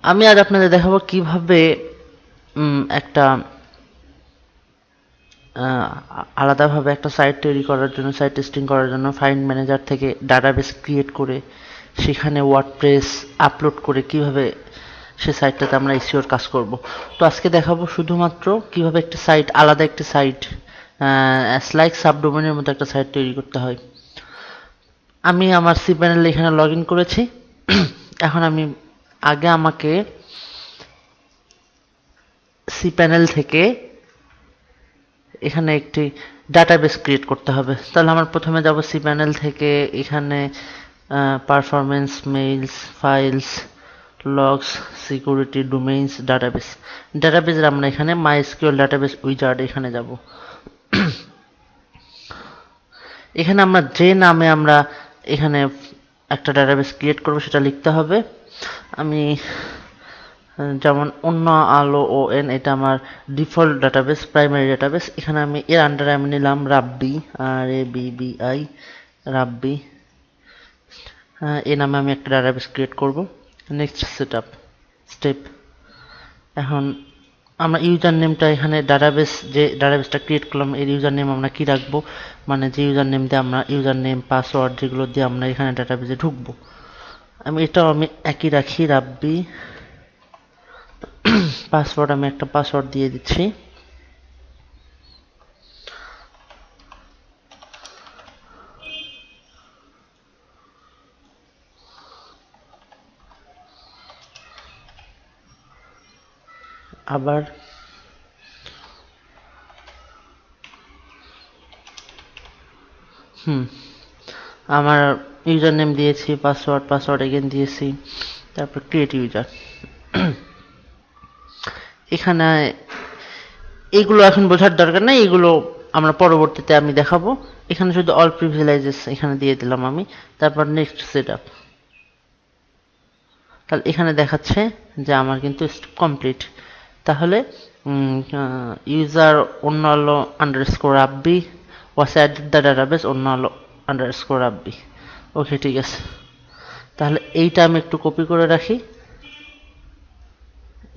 আমি আজ আপনাদের দেখাবো কিভাবে একটা আলাদাভাবে একটা সাইট তৈরি করার জন্য, সাইট টেস্টিং করার জন্য ফাইন্ড ম্যানেজার থেকে ডাটাবেস ক্রিয়েট করে সেখানে ওয়ার্ডপ্রেস আপলোড করে কিভাবে সে সাইটটাতে আমরা এসইওর কাজ করব। তো আজকে দেখাবো শুধুমাত্র কিভাবে একটা সাইট, আলাদা একটা সাইট লাইক সাবডোমেনের মতো একটা সাইট তৈরি করতে হয়। আমি আমার সি প্যানেলে এখানে লগ ইন করেছি। এখন আমাকে সি প্যানেল থেকে এখানে একটি ডাটাবেস ক্রিয়েট করতে হবে। তাহলে আমার প্রথমে যাব সি প্যানেল থেকে, এখানে performance, mails, files, logs, security, domains, database. ডাটাবেসের আমরা এখানে মাইএসকিউএল ডাটাবেস উইজার্ড এখানে যাব। এখানে আমরা যে নামে আমরা এখানে একটা ডাটাবেস ক্রিয়েট করব সেটা লিখতে হবে। আমি যেমন অন্য আলো ও এন, এটা আমার ডিফল্ট ডাটাবেস, প্রাইমারি ডাটাবেস। এখানে আমি এর আন্ডারে আমি নিলাম রাব্বি, RABBI, রাব্বি। এই নামে আমি একটা ডাটাবেস ক্রিয়েট করব। Next step. এখন আমরা ইউজার নেমটা এখানে যে ডাটাবেসটা ক্রিয়েট করলাম এর ইউজার নেম আমরা কি রাখবো, মানে যে ইউজার নেম দিয়ে আমরা ইউজার নেম, পাসওয়ার্ড যেগুলো দিয়ে আমরা এখানে ডাটাবেসে ঢুকবো, এটাও আমি একই রাখি, রাব্বি। পাসওয়ার্ড আমি একটা পাসওয়ার্ড দিয়ে দিচ্ছি। আবার আমার ইউজার নেম দিয়েছি, পাসওয়ার্ড এগেন দিয়েছি, তারপর ক্রিয়েট ইউজার। এখানে এইগুলো এখন বোঝার দরকার নেই, এগুলো আমরা পরবর্তীতে আমি দেখাবো। এখানে শুধু অল প্রিভিলেজেস এখানে দিয়ে দিলাম আমি, তারপর নেক্সট সেটআপ। তাহলে এখানে দেখাচ্ছে যে আমার কিন্তু কমপ্লিট। তাহলে ইউজার অন্য আলো underscore Rabbi was added the database অন্য আলো আন্ডারস্কোর রাব্বি। ওকে, ঠিক আছে। তাহলে এইটা আমি একটু কপি করে রাখি,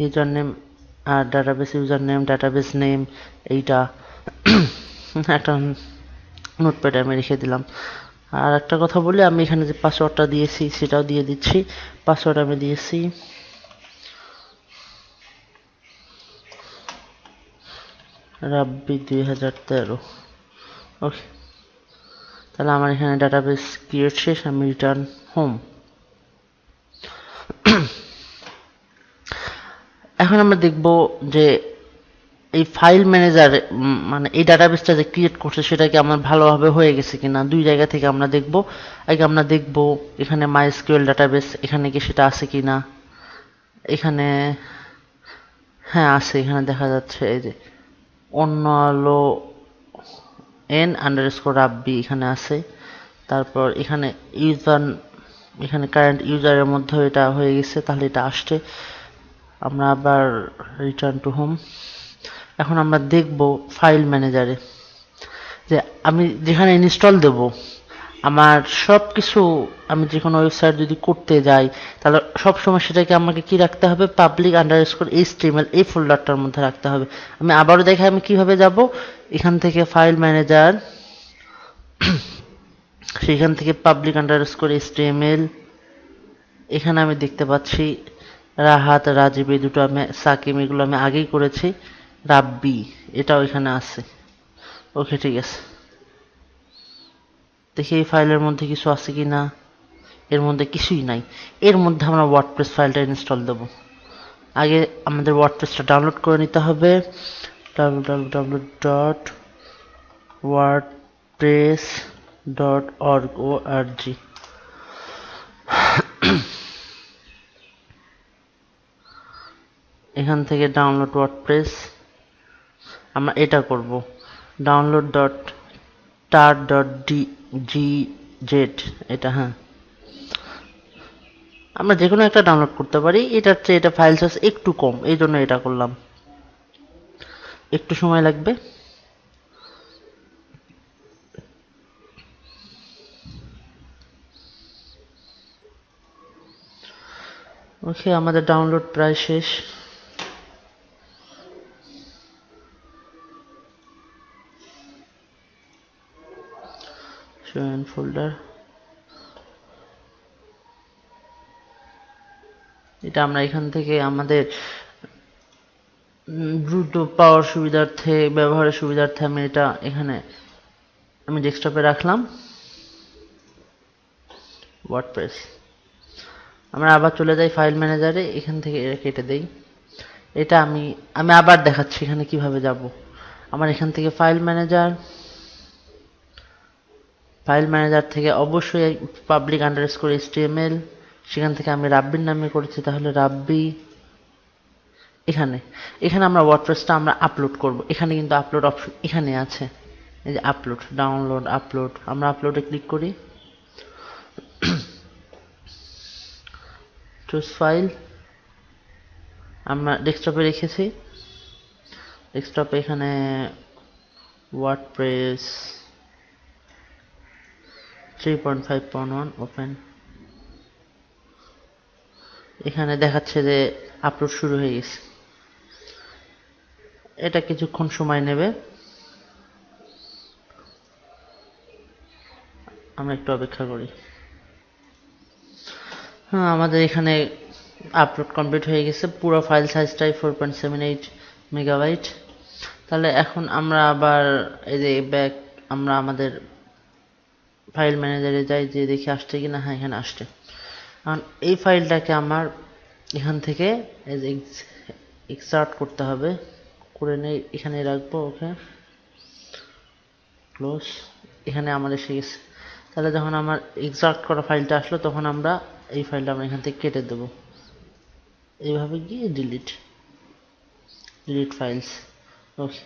ইউজার নেম আর database user name, database name, এইটা একটা নোটপ্যাডে আমি রেখে দিলাম। আর একটা কথা বলি, আমি এখানে যে পাসওয়ার্ডটা দিয়েছি সেটাও দিয়ে দিচ্ছি। পাসওয়ার্ড আমি দিয়েছি রাব্বি 2013। ওকে, তাহলে আমার এখানে ডাটাবেস ক্রিয়েট শেষ, আমি রিটার্ন হোম। এখন আমরা দেখব যে এই ফাইল ম্যানেজার, মানে এই ডাটাবেসটা যে ক্রিয়েট করছে সেটা কি আমার ভালোভাবে হয়ে গেছে কিনা, দুই জায়গা থেকে আমরা দেখব। আগে আমরা দেখব এখানে মাইএসকিউএল ডাটাবেস এখানে কি সেটা আছে কিনা। এখানে হ্যাঁ আছে, এখানে দেখা যাচ্ছে এই যে অন্য আলো এন আন্ডারস্কোর রাব্বি এখানে আছে। তারপর এখানে এখানে কারেন্ট ইউজারের মধ্যে এটা হয়ে গেছে, তাহলে এটা আসছে। আমরা আবার রিটার্ন টু হোম। এখন আমরা দেখব ফাইল ম্যানেজারে যে আমি যেখানে ইনস্টল দেব আমার সব কিছু, আমি যে কোনো ওয়েবসাইট যদি করতে যাই তাহলে সবসময় সেটাকে আমাকে কি রাখতে হবে, পাবলিক আন্ডারস্কোর এইচটিএমএল এই ফোল্ডারটার মধ্যে রাখতে হবে। আমি আবারও দেখে আমি কিভাবে যাব, এখান থেকে ফাইল ম্যানেজার, সেখান থেকে পাবলিক আন্ডারস্কোর এইচটিএমএল, এখানে আমি দেখতে পাচ্ছি রাহাত, রাজীব, এই দুটো আমি, সাকিম এগুলো আমি আগেই করেছি, রাব্বি এটাও এখানে আছে। ওকে, ঠিক আছে। দেখি এই ফাইলের মধ্যে কিছু আছে কি না। এর মধ্যে কিছুই নাই। এর মধ্যে আমরা ওয়ার্ডপ্রেস ফাইলটা ইনস্টল দেব। আগে আমাদের ওয়ার্ডপ্রেসটা ডাউনলোড করে নিতে হবে, www.wordpress.org। এখান থেকে ডাউনলোড ওয়ার্ডপ্রেস আমরা এটা করব, download dot tar dot gz, এটা হ্যাঁ আমরা যে কোনো একটা ডাউনলোড করতে পারি, এটার চেয়ে এটা ফাইল সাইজ একটু কম, এই জন্য এটা করলাম, একটু সময় লাগবে। ওকে, আমাদের ডাউনলোড প্রায় শেষ। শো ইন ফোল্ডার, এটা আমরা এখান থেকে আমাদের দ্রুত পাওয়ার সুবিধার্থে, ব্যবহারের সুবিধার্থে আমি এটা এখানে আমি ডেস্কটপে রাখলাম। ওয়ার্ডপ্রেস, আমরা আবার চলে যাই ফাইল ম্যানেজারে, এখান থেকে এটা কেটে দেই। এটা আমি আবার দেখাচ্ছি এখানে কিভাবে যাব। আমার এখান থেকে ফাইল ম্যানেজার থেকে অবশ্যই পাবলিক আন্ডারস্কোর HTML, সেখান থেকে আমি রাব্বির নামে করেছি, তাহলে রাব্বি। এখানে আমরা ওয়ার্ডপ্রেসটা আমরা আপলোড করব। এখানে কিন্তু আপলোড অপশন এখানে আছে, এই যে আপলোড, ডাউনলোড, আপলোড। আমরা আপলোডে ক্লিক করি, চুজ ফাইল, আমরা ডেস্কটপে রেখেছি। ডেস্কটপে এখানে ওয়ার্ডপ্রেস 3.5.1 ওপেন। এখানে দেখাচ্ছে যে আপলোড শুরু হয়ে গেছে। এটা কিছুক্ষণ সময় নেবে, আমরা একটু অপেক্ষা করি। হ্যাঁ, আমাদের এখানে আপলোড কমপ্লিট হয়ে গেছে। পুরো ফাইল সাইজটাই 4.78 মেগাবাইট। তাহলে এখন আমরা আবার এই যে ব্যাক, আমরা আমাদের ফাইল ম্যানেজারে যাই, যে দেখি আসছে কিনা। হ্যাঁ, এখানে আসছে। কারণ এই ফাইলটাকে আমার এখান থেকে এই যে এক্সট্রাক্ট করতে হবে, করে নেই, এখানে রাখবো। ওকে, ক্লোজ। এখানে আমার এসে গেছে। তাহলে যখন আমার এক্সট্রাক্ট করা ফাইলটা আসলো, তখন আমরা এই ফাইলটা আমরা এখান থেকে কেটে দেব, এইভাবে গিয়ে ডিলিট ফাইলস। ওকে,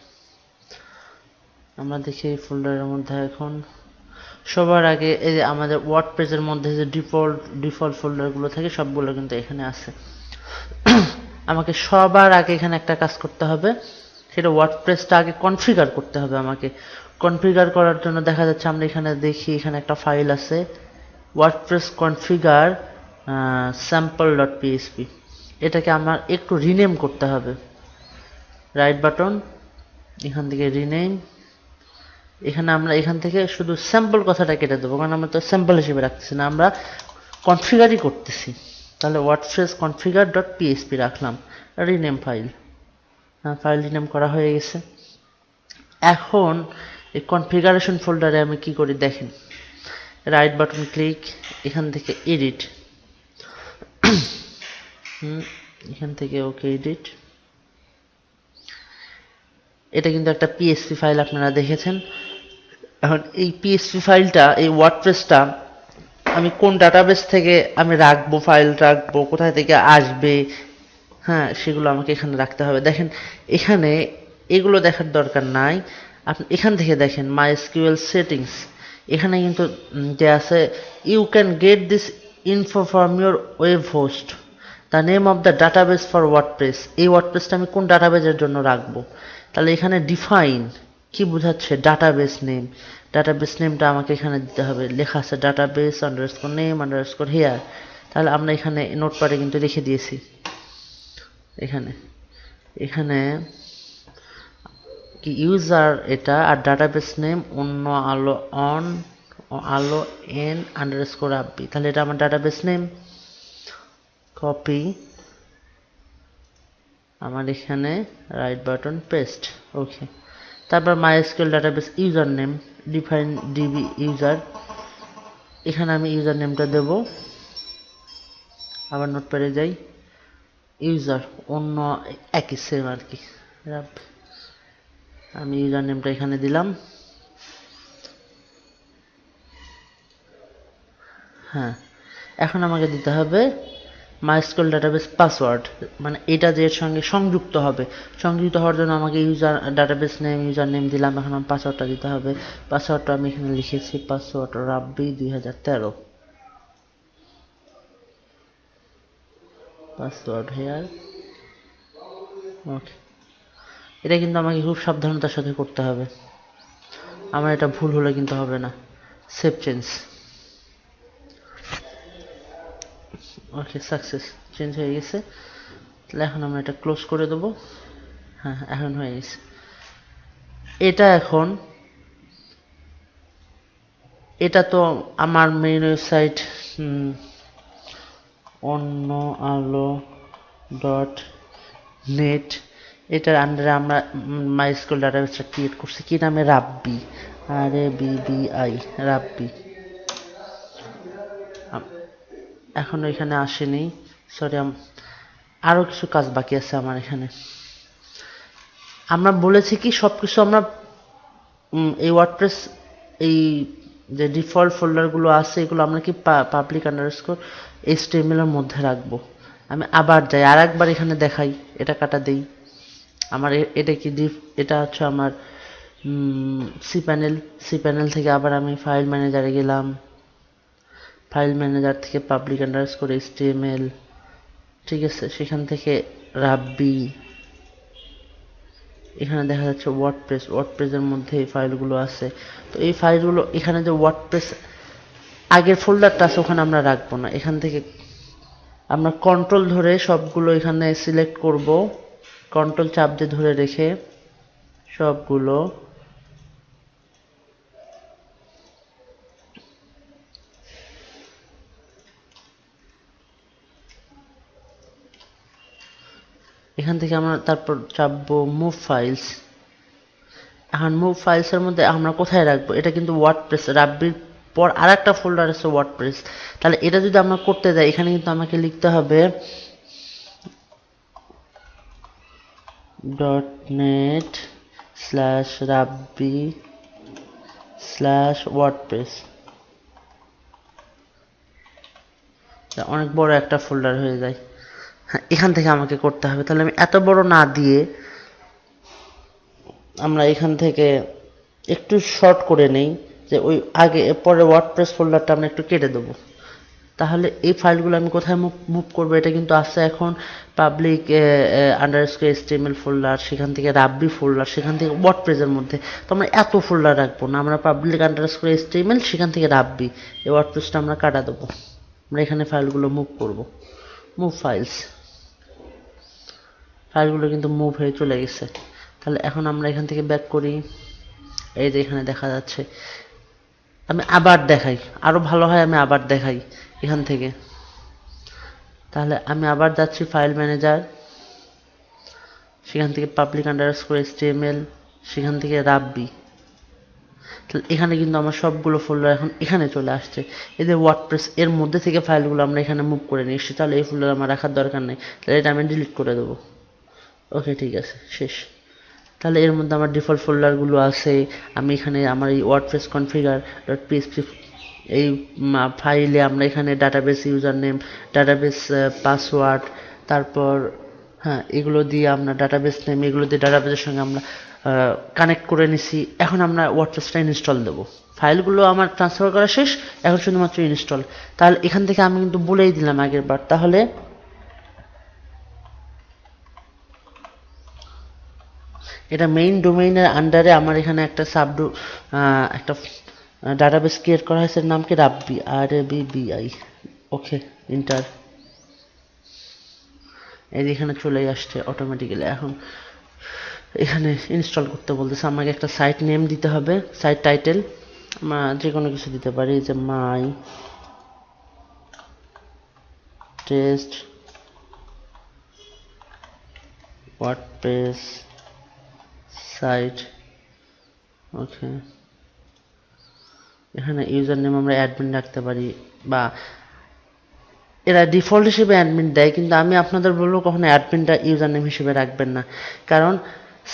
আমরা দেখি এই ফোল্ডারের মধ্যে এখন সবার আগে এই যে আমাদের ওয়ার্ডপ্রেসের মধ্যে যে ডিফল্ট ফোল্ডারগুলো থাকে, সবগুলো কিন্তু এখানে আছে। আমাকে সবার আগে এখানে একটা কাজ করতে হবে, সেটা ওয়ার্ডপ্রেসটা আগে কনফিগার করতে হবে। আমাকে কনফিগার করার জন্য দেখা যাচ্ছে, আমরা এখানে দেখি এখানে একটা ফাইল আছে, ওয়ার্ডপ্রেস কনফিগার sample.php। এটাকে আমার একটু রিনেম করতে হবে। রাইট বাটন, এখান থেকে রিনেম। এখানে আমরা এখান থেকে শুধু স্যাম্পল কথাটা কেটে দেবো, কারণ আমরা তো স্যাম্পল হিসেবে রাখতেছি না, আমরা কনফিগারই করতেছি। তাহলে ওয়ার্ডপ্রেস configure.php রাখলাম, রিনেম ফাইল। হ্যাঁ, ফাইল রিনেম করা হয়ে গেছে। এখন এই কনফিগারেশন ফোল্ডারে আমি কি করি দেখেন, রাইট বাটন ক্লিক, এখান থেকে এডিট, এখান থেকে ওকে এডিট। এটা কিন্তু একটা পিএসপি ফাইল, আপনারা দেখেছেন। এখন এই পিএসপি ফাইলটা, এই ওয়ার্ডপ্রেসটা আমি কোন ডাটাবেস থেকে আমি রাখবো, ফাইল রাখবো, কোথায় থেকে আসবে, হ্যাঁ, সেগুলো আমাকে এখানে রাখতে হবে। দেখেন এখানে এগুলো দেখার দরকার নাই, আপনি এখান থেকে দেখেন MySQL সেটিংস। এখানে কিন্তু যে আছে, you can get this info from your web host, the name of the database for WordPress. এই ওয়ার্ডপ্রেসটা আমি কোন ডাটাবেসের জন্য রাখবো, তাহলে এখানে ডিফাইন কি বোঝাচ্ছে, ডাটাবেস নেম। ডাটাবেস নেমটা আমাকে এখানে দিতে হবে, লেখা আছে database underscore name underscore here. তাহলে আমরা এখানে নোটপ্যাডে কিন্তু লিখে দিয়েছি। এখানে কি ইউজার এটা, আর ডাটাবেস নেম অন্য আলো এন আন্ডারস্কোর রাব্বি। তাহলে এটা আমার ডাটাবেস নেম। কপি, আমার এখানে রাইট বাটন পেস্ট। ওকে, তারপর MySQL database user name, define DB user. এখানে আমি ইউজার নেমটা দেব। আবার নোটপ্যাডে যাই, ইউজার অন্য একই সেম আর কি, আমি ইউজার নেমটা এখানে দিলাম। হ্যাঁ, এখন আমাকে দিতে হবে MySQL ডাটাবেস পাসওয়ার্ড, মানে এটা যে এর সঙ্গে সংযুক্ত হবে। সংযুক্ত হওয়ার জন্য আমাকে ডাটাবেস নেম ইউজার নেম দিলাম। এখন আমার পাসওয়ার্ডটা দিতে হবে। পাসওয়ার্ডটা আমি এখানে লিখেছি, পাসওয়ার্ড রাব্বি 2013, পাসওয়ার্ড হেয়ার। ওকে, এটা কিন্তু আমাকে খুব সাবধানতার সাথে করতে হবে, আমার এটা ভুল হলে কিন্তু হবে না। Save change. Okay, success, change হয়ে গেছে। তাহলে এখন আমরা এটা ক্লোজ করে দেবো। হ্যাঁ, এখন হয়ে গেছে। এটা তো আমার মেইন ওয়েবসাইট অন্য আলো ডট নেট, এটার আন্ডারে আমরা মাইস্কুল ডাটাবেসটা ক্রিয়েট করছি কি নামে, রাব্বি, RABBI, রাব্বি। এখন এখানে আসেনি, সরি, আরো কিছু কাজ বাকি আছে আমার এখানে। আমরা বলেছি কি সবকিছু আমরা এই ওয়ার্ডপ্রেস, এই যে ডিফল্ট ফোল্ডারগুলো আছে এগুলো আমরা কি পাবলিক আন্ডারস্কোর HTML এর মধ্যে রাখবো। আমি আবার যাই, আর একবার এখানে দেখাই, এটা কাটা দেই। আমার এটা কি এটা হচ্ছে আমার সি প্যানেল থেকে আবার আমি ফাইল ম্যানেজারে গেলাম। ফাইল ম্যানেজার থেকে পাবলিক আন্ডারস্কোর HTML, ঠিক আছে, সেখান থেকে রাব্বি, এখানে দেখা যাচ্ছে ওয়ার্ডপ্রেসের মধ্যে এই ফাইলগুলো আছে। তো এই ফাইলগুলো এখানে যে ওয়ার্ডপ্রেস আগের ফোল্ডারটা আছে ওখানে আমরা রাখবো না, এখান থেকে আমরা কন্ট্রোল ধরে সবগুলো এখানে সিলেক্ট করব, কন্ট্রোল চাপ দিয়ে ধরে রেখে সবগুলো এখান থেকে আমরা তারপর চাপবো মুভ ফাইলস। এখন মুভ ফাইলস এর মধ্যে আমরা কোথায় রাখবো, এটা কিন্তু ওয়ার্ডপ্রেস, রাব্বির পর আর একটা ফোল্ডার আছে ওয়ার্ডপ্রেস। তাহলে এটা যদি আমরা করতে যাই এখানে কিন্তু আমাকে লিখতে হবে .net/rabbi/wordpress, অনেক বড় একটা ফোল্ডার হয়ে যায়। হ্যাঁ, এখান থেকে আমাকে করতে হবে। তাহলে আমি এত বড় না দিয়ে আমরা এখান থেকে একটু শর্ট করে নেই, যে ওই আগে পরে ওয়ার্ডপ্রেস ফোল্ডারটা আমরা একটু কেটে দেবো। তাহলে এই ফাইলগুলো আমি কোথায় মুভ করবো, এটা কিন্তু আছে এখন পাবলিক আন্ডারস্কোর HTML ফোল্ডার, সেখান থেকে রাব্বি ফোল্ডার, সেখান থেকে ওয়ার্ডপ্রেসের মধ্যে। তো আমরা এত ফোল্ডার রাখবো না, আমরা পাবলিক আন্ডারস্কোর HTML, সেখান থেকে রাব্বি, এই ওয়ার্ডপ্রেসটা আমরা কাটা দেবো। আমরা এখানে ফাইলগুলো মুভ করব, মুভ ফাইলস, ফাইলগুলো কিন্তু মুভ হয়ে চলে গেছে। তাহলে এখন আমরা এখান থেকে ব্যাক করি, এই যে এখানে দেখা যাচ্ছে। আমি আবার দেখাই, আরো ভালো হয় আমি আবার দেখাই এখান থেকে। তাহলে আমি আবার যাচ্ছি ফাইল ম্যানেজার, সেখান থেকে পাবলিক আন্ডারস্কোর HTML, সেখান থেকে রাব্বি। তাহলে এখানে কিন্তু আমার সবগুলো ফোল্ডার এখন এখানে চলে আসছে। এই যে ওয়ার্ডপ্রেস এর মধ্যে থেকে ফাইলগুলো আমরা এখানে মুভ করে নিয়ে এসেছি। তাহলে এই ফোল্ডার আমার রাখার দরকার নেই, তাহলে এটা আমি ডিলিট করে দেবো। ওকে, ঠিক আছে, শেষ। তাহলে এর মধ্যে আমার ডিফল্ট ফোল্ডারগুলো আছে। আমি এখানে আমার এই ওয়ার্ডপ্রেস কনফিগার ডট পিএইচপি এই ফাইলে আমরা এখানে database user name, database password, তারপর হ্যাঁ এগুলো দিয়ে আমরা ডাটাবেস নেম, এগুলো দিয়ে ডাটাবেসের সঙ্গে আমরা কানেক্ট করে নিছি। এখন আমরা ওয়ার্ডপ্রেসটা ইনস্টল দেবো। ফাইলগুলো আমার ট্রান্সফার করা শেষ, এখন শুধুমাত্র ইনস্টল। তাহলে এখান থেকে আমি কিন্তু বলেই দিলাম আগের বার। তাহলে এটা মেইন ডোমেইনের আন্ডারে আমার এখানে একটা একটা ডাটাবেস ক্রিয়েট করা হয়েছে, নাম কি রাব্বি, RABBI। ওকে, ইন্টার, এই এখানে চলে আসছে অটোমেটিক্যালি। এখন এখানে ইনস্টল করতে বলতেছে, আমাকে একটা সাইট নেম দিতে হবে, সাইট টাইটেল যে কোনো কিছু দিতে পারি, যে মাই টেস্ট ওয়ার্ডপ্রেস সাইট। ওকে, এখানে ইউজার নেম আমরা অ্যাডমিন রাখতে পারি, বা এরা ডিফল্ট হিসেবে অ্যাডমিন দেয়, কিন্তু আমি আপনাদের বলবো কখনো অ্যাডমিনটা ইউজার নেম হিসেবে রাখবেন না। কারণ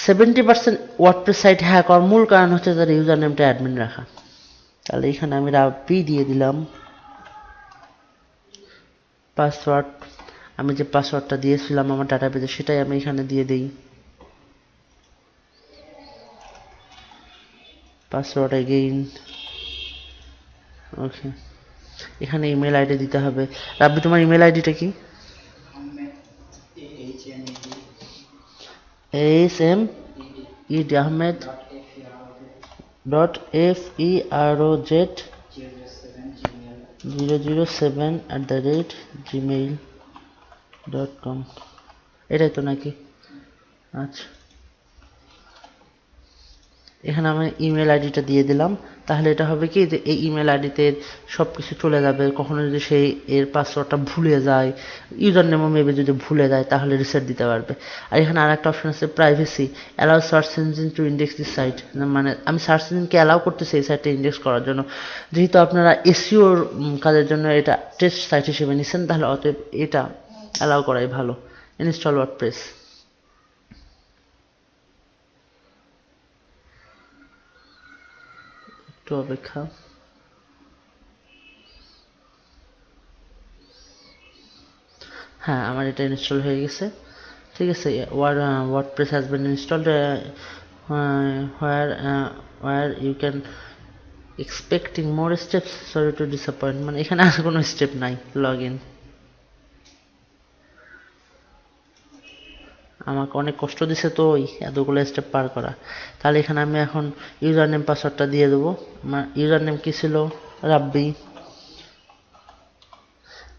70% ওয়ার্ডপ্রেস সাইট হ্যাক হওয়ার মূল কারণ হচ্ছে তার ইউজার নেমটা অ্যাডমিন রাখা। তাহলে এখানে আমি রাব্বি দিয়ে দিলাম। পাসওয়ার্ড, আমি যে পাসওয়ার্ডটা দিয়েছিলাম আমার ডাটাবেসে সেটাই আমি এখানে দিয়ে দিই। Password again. ওকে, এখানে ইমেল আইডি দিতে হবে। রাব্বি, তোমার ইমেল আইডিটা কি? ASMED Ahmed .FEROZ 007@gmail.com, এটাই তো নাকি? আচ্ছা, এখানে আমি ইমেল আইডিটা দিয়ে দিলাম। তাহলে এটা হবে কি যে এই ইমেল আইডিতে সব কিছু চলে যাবে। কখনো যদি সেই এর পাসওয়ার্ডটা ভুলে যায়, ইউজার নেমও মেবি যদি ভুলে যায়, তাহলে রিসেট দিতে পারবে। আর এখানে আর একটা অপশন আছে privacy, allow search engine to index this site. মানে আমি সার্চ ইঞ্জিনকে অ্যালাউ করতেছি এই সাইটে ইন্ডেক্স করার জন্য। যেহেতু আপনারা এসইওর কাজের জন্য এটা টেস্ট সাইট হিসেবে নিচ্ছেন, তাহলে অতএব এটা অ্যালাউ করাই ভালো। ইনস্টল ওয়ার্ডপ্রেস, একটু অপেক্ষা। হ্যাঁ, আমার এটা ইনস্টল হয়ে গেছে। ঠিক আছে, WordPress has been installed where you can expecting more steps, sorry to disappoint. মানে এখানে আর কোনো স্টেপ নাই। লগ ইন, আমাকে অনেক কষ্ট দিছে তো ওই এতগুলো স্টেপ পার করা। তাহলে এখানে আমি এখন ইউজার নেম পাসওয়ার্ডটা দিয়ে দেবো। আমার ইউজার নেম কি ছিল? রাব্বি।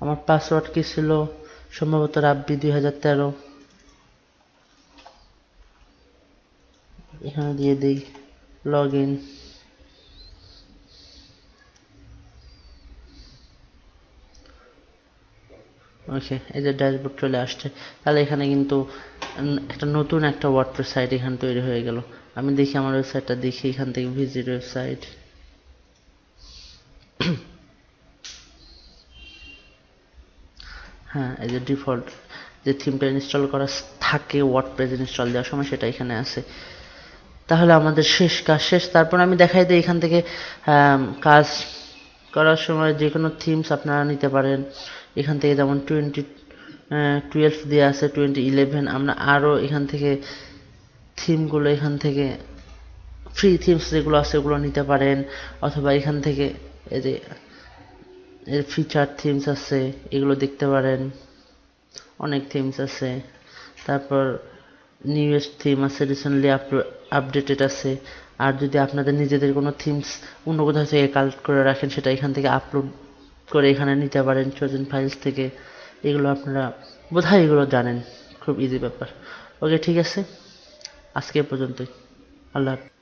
আমার পাসওয়ার্ড কি ছিল? সম্ভবত রাব্বি 2013। এখানে দিয়ে দিই লগ ইন। ওকে, এই যে ড্যাশবোর্ড চলে আসছে। তাহলে এখানে কিন্তু একটা নতুন একটা ওয়ার্ডপ্রেস সাইট এখানে তৈরি হয়ে গেল। আমি দেখি আমার ওয়েবসাইটটা, দেখি এখান থেকে ভিজিট ওয়েবসাইট। হ্যাঁ, এই যে ডিফল্ট যে থিমটা ইনস্টল করা থাকে ওয়ার্ডপ্রেস ইনস্টল দেওয়ার সময়, সেটা এখানে আছে। তাহলে আমাদের শেষ কাজ শেষ। তারপর আমি দেখাই দিই এখান থেকে কাজ করার সময় যে কোনো থিমস আপনারা নিতে পারেন এখান থেকে। যেমন 2012 দিয়ে আছে, 2011। আমরা আরও এখান থেকে থিমগুলো এখান থেকে ফ্রি থিমস যেগুলো আছে ওগুলো নিতে পারেন। অথবা এখান থেকে এই যে এর ফিচার থিমস আছে, এগুলো দেখতে পারেন। অনেক থিমস আছে। তারপর নিউয়েস্ট থিম আছে, রিসেন্টলি আপডেটেড আছে। আর যদি আপনাদের নিজেদের কোনো থিমস অন্য কোথাও থেকে কালেক্ট করে রাখেন, সেটা এখান থেকে আপলোড করে এখানে নিতে পারেন চোজেন ফাইলস থেকে। এগুলো আপনারা বোধহয় এগুলো জানেন, খুব ইজি ব্যাপার। ওকে, ঠিক আছে, আজকে এ পর্যন্তই। আল্লাহ হাফেজ।